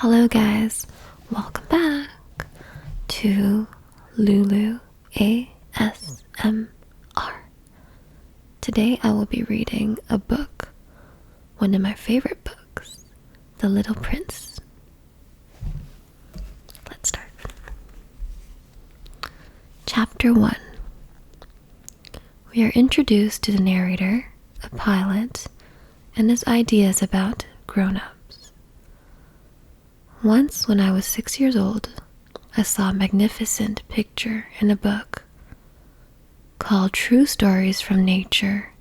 Hello guys, welcome back to Lulu ASMR. Today I will be reading a book, one of my favorite books, The Little Prince. Let's start. Chapter 1. We are introduced to the narrator, a pilot, and his ideas about grown-ups. Once, when I was 6 years old, I saw a magnificent picture in a book called True Stories from Nature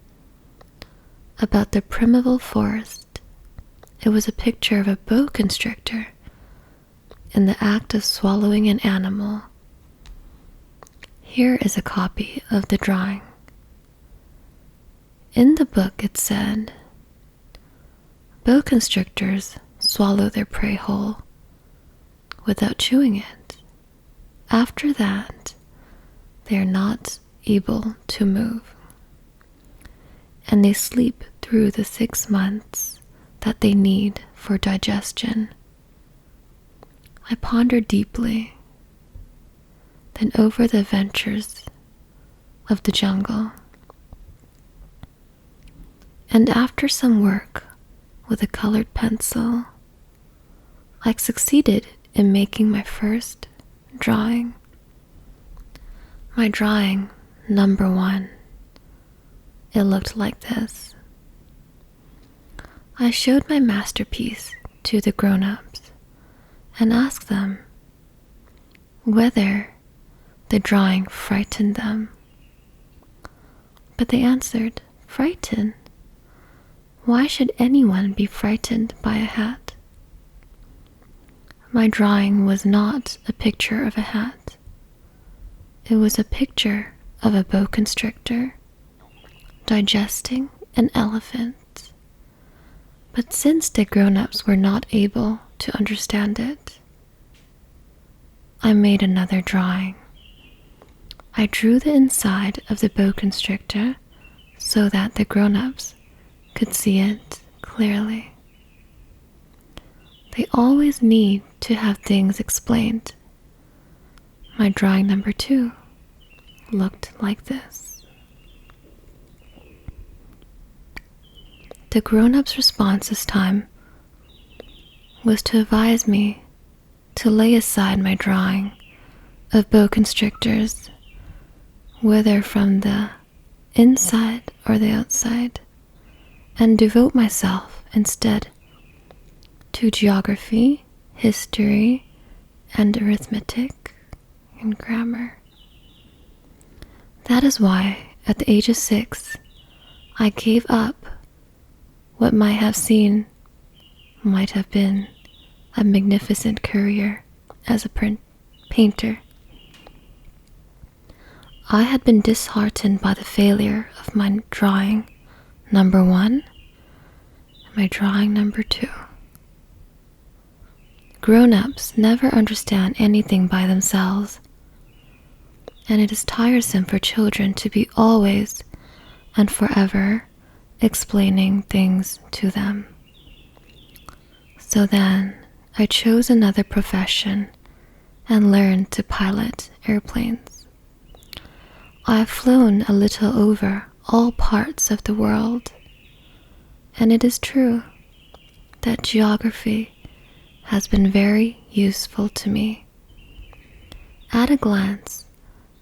about the primeval forest. It was a picture of a boa constrictor in the act of swallowing an animal. Here is a copy of the drawing. In the book it said, boa constrictors swallow their prey whole without chewing it. After that, they are not able to move, and they sleep through the 6 months that they need for digestion. I pondered deeply, then over the adventures of the jungle, and after some work with a colored pencil, I succeeded in making my first drawing. My drawing, number 1. It looked like this. I showed my masterpiece to the grown-ups and asked them whether the drawing frightened them. But they answered, "Frightened? Why should anyone be frightened by a hat?" My drawing was not a picture of a hat. It was a picture of a boa constrictor digesting an elephant. But since the grown-ups were not able to understand it, I made another drawing. I drew the inside of the boa constrictor so that the grown-ups could see it clearly. They always need to have things explained. My drawing number 2 looked like this. The grown-up's response this time was to advise me to lay aside my drawing of boa constrictors, whether from the inside or the outside, and devote myself instead to geography, history, and arithmetic and grammar. That is why, at the age of 6, I gave up what might have been a magnificent career as a painter. I had been disheartened by the failure of my drawing number 1 and my drawing number 2. Grown-ups never understand anything by themselves, and it is tiresome for children to be always and forever explaining things to them. So then, I chose another profession and learned to pilot airplanes. I have flown a little over all parts of the world, and it is true that geography has been very useful to me. At a glance,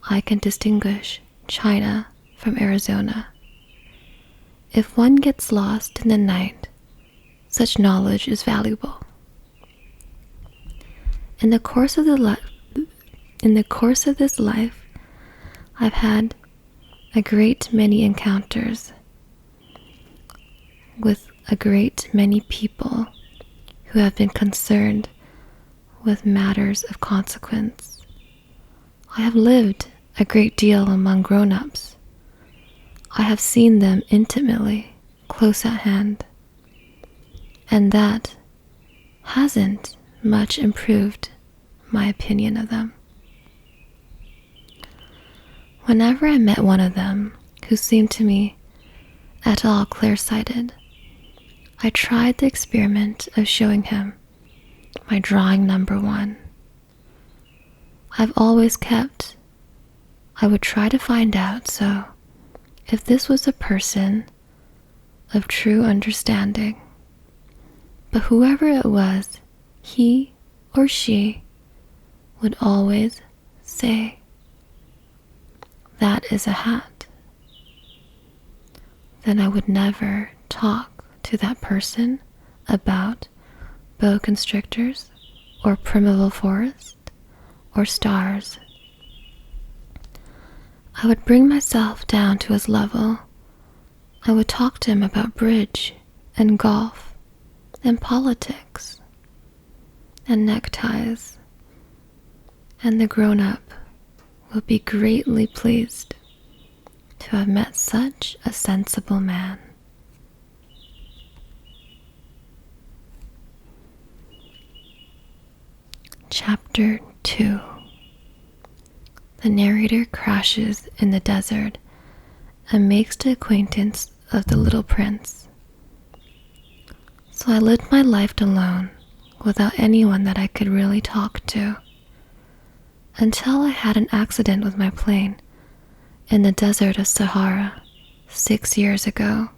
I can distinguish China from Arizona. If one gets lost in the night, such knowledge is valuable. In the course of this life, I've had a great many encounters with a great many people who have been concerned with matters of consequence. I have lived a great deal among grown-ups. I have seen them intimately, close at hand, and that hasn't much improved my opinion of them. Whenever I met one of them who seemed to me at all clear-sighted, I tried the experiment of showing him my drawing number one. I've always kept, I would try to find out, so if this was a person of true understanding, but whoever it was, he or she would always say, "That is a hat." Then I would never talk to that person about boa constrictors or primeval forest or stars. I would bring myself down to his level. I would talk to him about bridge and golf and politics and neckties, and the grown-up would be greatly pleased to have met such a sensible man. Chapter 2. The narrator crashes in the desert and makes the acquaintance of the little prince. So I lived my life alone, without anyone that I could really talk to, until I had an accident with my plane in the desert of Sahara 6 years ago.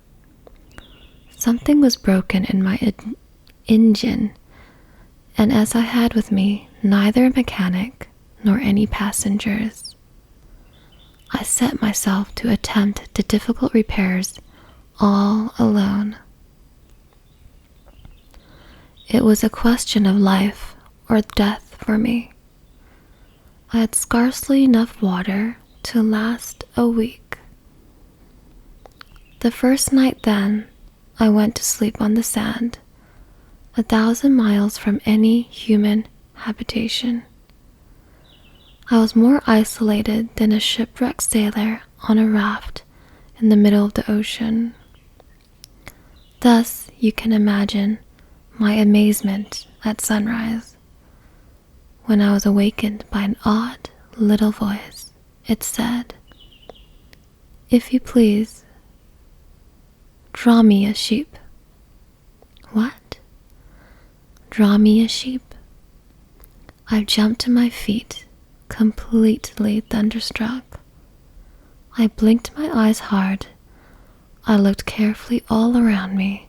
Something was broken in my engine, and as I had with me neither a mechanic nor any passengers, I set myself to attempt the difficult repairs all alone. It was a question of life or death for me. I had scarcely enough water to last a week. The first night then, I went to sleep on the sand, 1,000 miles from any human habitation. I was more isolated than a shipwrecked sailor on a raft in the middle of the ocean. Thus, you can imagine my amazement at sunrise, when I was awakened by an odd little voice. It said, "If you please, draw me a sheep." What? Draw me a sheep? I jumped to my feet, completely thunderstruck. I blinked my eyes hard. I looked carefully all around me,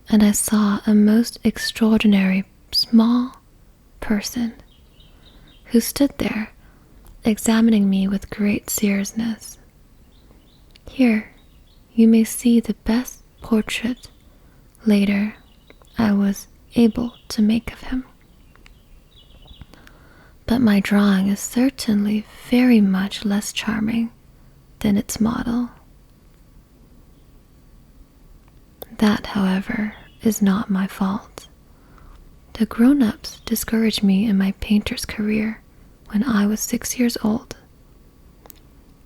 and I saw a most extraordinary small person who stood there examining me with great seriousness. Here you may see the best portrait later I was able to make of him. But my drawing is certainly very much less charming than its model. That, however, is not my fault. The grown-ups discouraged me in my painter's career when I was 6 years old,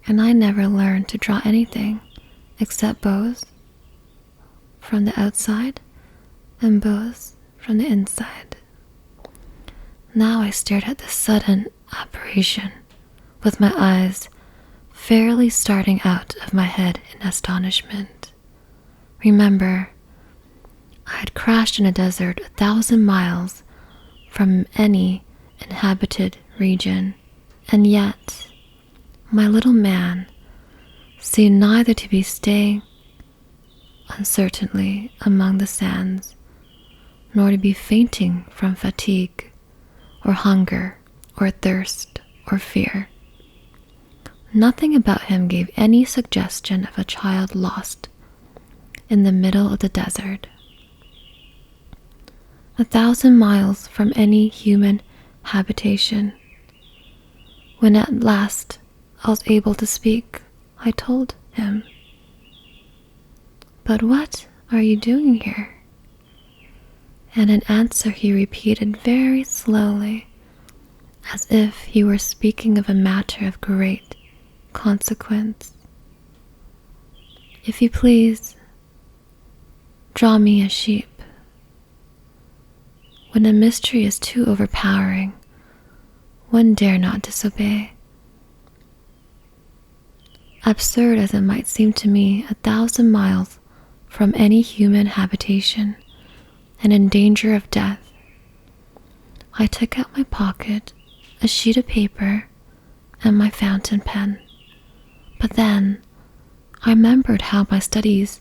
and I never learned to draw anything except bows from the outside and bows from the inside. Now I stared at this sudden apparition with my eyes fairly starting out of my head in astonishment. Remember, I had crashed in a desert 1,000 miles from any inhabited region, and yet my little man seemed neither to be staying uncertainly among the sands, nor to be fainting from fatigue, or hunger, or thirst, or fear. Nothing about him gave any suggestion of a child lost in the middle of the desert. 1,000 miles from any human habitation. When at last I was able to speak, I told him, "But what are you doing here?" And in answer he repeated very slowly, as if he were speaking of a matter of great consequence, "If you please, draw me a sheep." When a mystery is too overpowering, one dare not disobey. Absurd as it might seem to me, 1,000 miles from any human habitation, and in danger of death, I took out my pocket, a sheet of paper, and my fountain pen. But then I remembered how my studies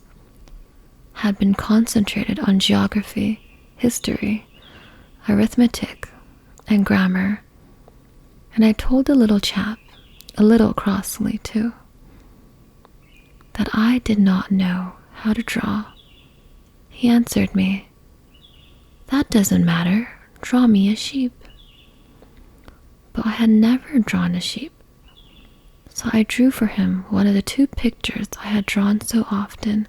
had been concentrated on geography, history, arithmetic, and grammar, and I told the little chap, a little crossly too, that I did not know how to draw. He answered me, "That doesn't matter, draw me a sheep." But I had never drawn a sheep, so I drew for him one of the two pictures I had drawn so often.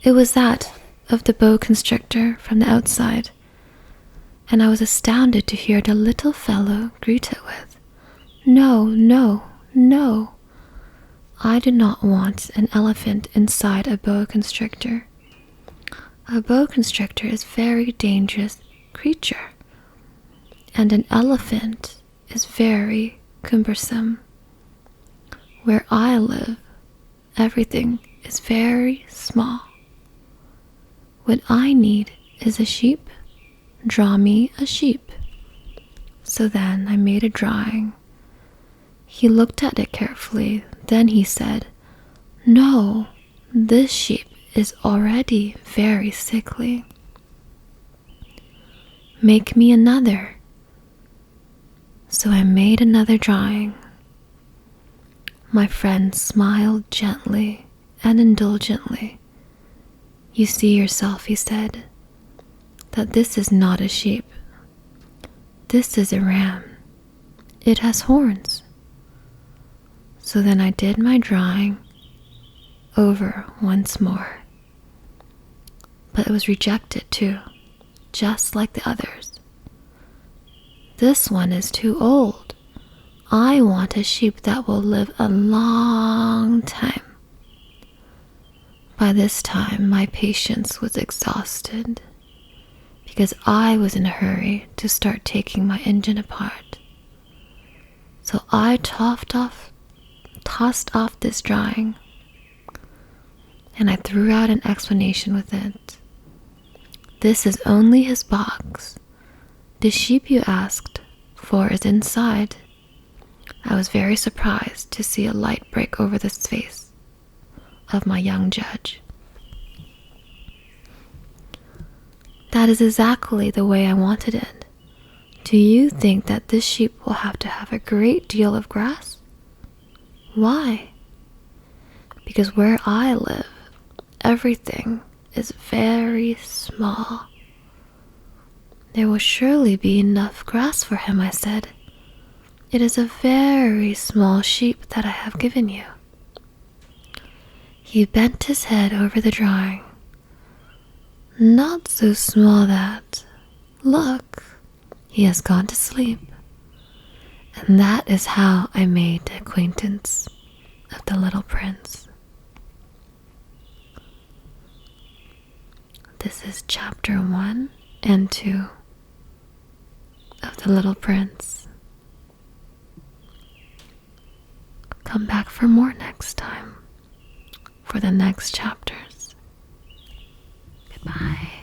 It was that of the boa constrictor from the outside, and I was astounded to hear the little fellow greet it with, "No, no, no. I do not want an elephant inside a boa constrictor. A boa constrictor is a very dangerous creature, and an elephant is very cumbersome. Where I live, everything is very small. What I need is a sheep. Draw me a sheep." So then I made a drawing. He looked at it carefully. Then he said, "No, this sheep is already very sickly. Make me another." So I made another drawing. My friend smiled gently and indulgently. "You see yourself," he said, "that this is not a sheep. This is a ram. It has horns." So then I did my drawing over once more. But it was rejected too, just like the others. "This one is too old. I want a sheep that will live a long time." By this time, my patience was exhausted because I was in a hurry to start taking my engine apart. So I tossed off this drawing, and I threw out an explanation with it. "This is only his box. The sheep you asked for is inside." I was very surprised to see a light break over the face of my young judge. "That is exactly the way I wanted it. Do you think that this sheep will have to have a great deal of grass?" "Why?" "Because where I live, everything is very small." "There will surely be enough grass for him," I said. "It is a very small sheep that I have given you." He bent his head over the drawing. "Not so small that, look, he has gone to sleep." And that is how I made the acquaintance of the little prince. This is chapter 1 and 2 of The Little Prince. Come back for more next time for the next chapters. Goodbye.